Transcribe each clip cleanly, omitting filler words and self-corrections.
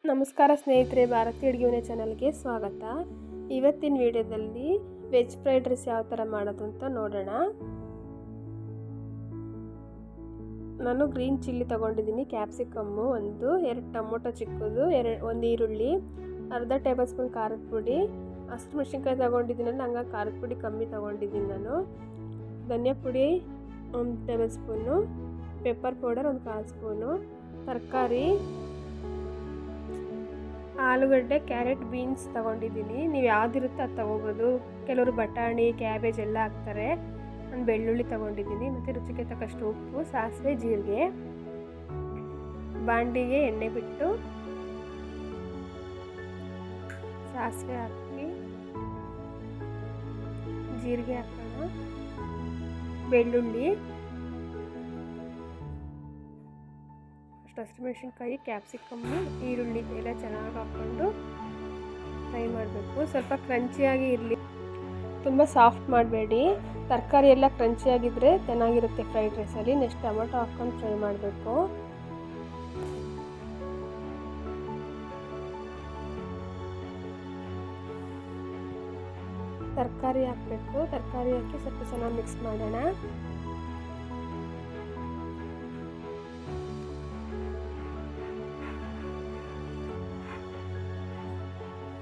ನಮಸ್ಕಾರ ಸ್ನೇಹಿತರೆ, ಭಾರತಿ ಅಡುಗೆ ಮನೆ ಚಾನಲ್ಗೆ ಸ್ವಾಗತ. ಇವತ್ತಿನ ವಿಡಿಯೋದಲ್ಲಿ ವೆಜ್ ಫ್ರೈಡ್ ರೈಸ್ ಯಾವ ಥರ ಮಾಡೋದು ಅಂತ ನೋಡೋಣ. ನಾನು ಗ್ರೀನ್ ಚಿಲ್ಲಿ ತೊಗೊಂಡಿದ್ದೀನಿ, ಕ್ಯಾಪ್ಸಿಕಮ್ಮು ಒಂದು, 2 ಟೊಮೊಟೊ ಚಿಕ್ಕದು, ಒಂದು ಈರುಳ್ಳಿ, ಅರ್ಧ ಟೇಬಲ್ ಸ್ಪೂನ್ ಖಾರದ ಪುಡಿ, ಹಸಿಮೆಣಸಿನ್ಕಾಯಿ ತೊಗೊಂಡಿದ್ದೀನಿ. ಹಂಗಾಗಿ ಖಾರದ ಪುಡಿ ಕಮ್ಮಿ ತೊಗೊಂಡಿದ್ದೀನಿ ನಾನು. ಧನಿಯಾ ಪುಡಿ 1 ಟೇಬಲ್ ಸ್ಪೂನು, ಪೆಪ್ಪರ್ ಪೌಡರ್ 1 ಕಾಲು ಸ್ಪೂನು, ತರಕಾರಿ ಆಲೂಗಡ್ಡೆ, ಕ್ಯಾರೆಟ್, ಬೀನ್ಸ್ ತೊಗೊಂಡಿದ್ದೀನಿ. ನೀವು ಯಾವುದಿರುತ್ತೆ ಅದು ತೊಗೋಬೋದು. ಕೆಲವರು ಬಟಾಣಿ, ಕ್ಯಾಬೇಜ್ ಎಲ್ಲ ಹಾಕ್ತಾರೆ. ನಾನು ಬೆಳ್ಳುಳ್ಳಿ ತೊಗೊಂಡಿದ್ದೀನಿ. ಮತ್ತು ರುಚಿಗೆ ತಕ್ಕಷ್ಟು ಉಪ್ಪು, ಸಾಸಿವೆ, ಜೀರಿಗೆ. ಬಾಂಡಿಗೆ ಎಣ್ಣೆ ಬಿಟ್ಟು ಸಾಸಿವೆ ಹಾಕಿ ಜೀರಿಗೆ ಹಾಕೋಣ, ಬೆಳ್ಳುಳ್ಳಿ, ಹಸಿಮೆಣಸಿನ್ಕಾಯಿ, ಕ್ಯಾಪ್ಸಿಕಮ್ಮು, ಈರುಳ್ಳಿ ಎಲ್ಲ ಚೆನ್ನಾಗಿ ಹಾಕ್ಕೊಂಡು ಫ್ರೈ ಮಾಡಬೇಕು. ಸ್ವಲ್ಪ ಕ್ರಂಚಿಯಾಗಿ ಇರಲಿ, ತುಂಬ ಸಾಫ್ಟ್ ಮಾಡಬೇಡಿ. ತರಕಾರಿ ಎಲ್ಲ ಕ್ರಂಚಿಯಾಗಿದ್ದರೆ ಚೆನ್ನಾಗಿರುತ್ತೆ ಫ್ರೈಡ್ ರೈಸಲ್ಲಿ. ನೆಕ್ಸ್ಟ್ ಟೊಮೊಟೊ ಹಾಕ್ಕೊಂಡು ಫ್ರೈ ಮಾಡಬೇಕು. ತರಕಾರಿ ಹಾಕಬೇಕು. ತರಕಾರಿ ಹಾಕಿ ಸ್ವಲ್ಪ ಚೆನ್ನಾಗಿ ಮಿಕ್ಸ್ ಮಾಡೋಣ.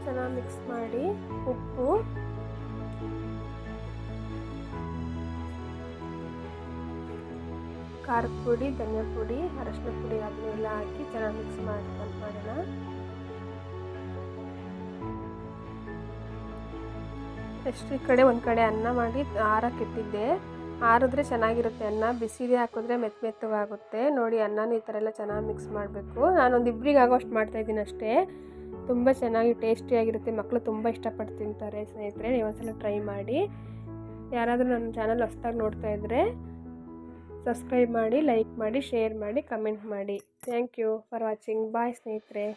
ಚೆನ್ನಾಗಿ ಮಿಕ್ಸ್ ಮಾಡಿ ಉಪ್ಪು, ಖಾರದ ಪುಡಿ, ಧನಿಯಾ ಪುಡಿ, ಅರಶಿನ ಪುಡಿ ಅದನ್ನೆಲ್ಲ ಹಾಕಿ ಚೆನ್ನಾಗಿ ಮಿಕ್ಸ್ ಮಾಡೋಣ. ನೆಕ್ಸ್ಟ್ ಈ ಕಡೆ ಒಂದು ಕಡೆ ಅನ್ನ ಮಾಡಿ ಆರಕ್ಕಿಟ್ಟಿದ್ದೆ. ಆರಿದ್ರೆ ಚೆನ್ನಾಗಿರುತ್ತೆ ಅನ್ನ. ಬಿಸಿಗೆ ಹಾಕಿದ್ರೆ ಮೆತ್ತಗಾಗುತ್ತೆ. ನೋಡಿ, ಅನ್ನನೂ ಈ ಥರ ಎಲ್ಲ ಚೆನ್ನಾಗಿ ಮಿಕ್ಸ್ ಮಾಡಬೇಕು. ನಾನೊಂದು ಇಬ್ಬರಿಗೆ ಆಗೋಷ್ಟು ಮಾಡ್ತಾಯಿದ್ದೀನಿ ಅಷ್ಟೇ. ತುಂಬ ಚೆನ್ನಾಗಿ ಟೇಸ್ಟಿಯಾಗಿರುತ್ತೆ. ಮಕ್ಕಳು ತುಂಬ ಇಷ್ಟಪಟ್ಟು ತಿಂತಾರೆ. ಸ್ನೇಹಿತರೆ, ನೀವು ಒಂದ್ಸಲ ಟ್ರೈ ಮಾಡಿ. ಯಾರಾದರೂ ನನ್ನ ಚಾನಲ್ ಹೊಸದಾಗಿ ನೋಡ್ತಾ ಇದ್ದರೆ ಸಬ್ಸ್ಕ್ರೈಬ್ ಮಾಡಿ, ಲೈಕ್ ಮಾಡಿ, ಶೇರ್ ಮಾಡಿ, ಕಮೆಂಟ್ ಮಾಡಿ. Thank you for watching. Bye ಸ್ನೇಹಿತರೆ.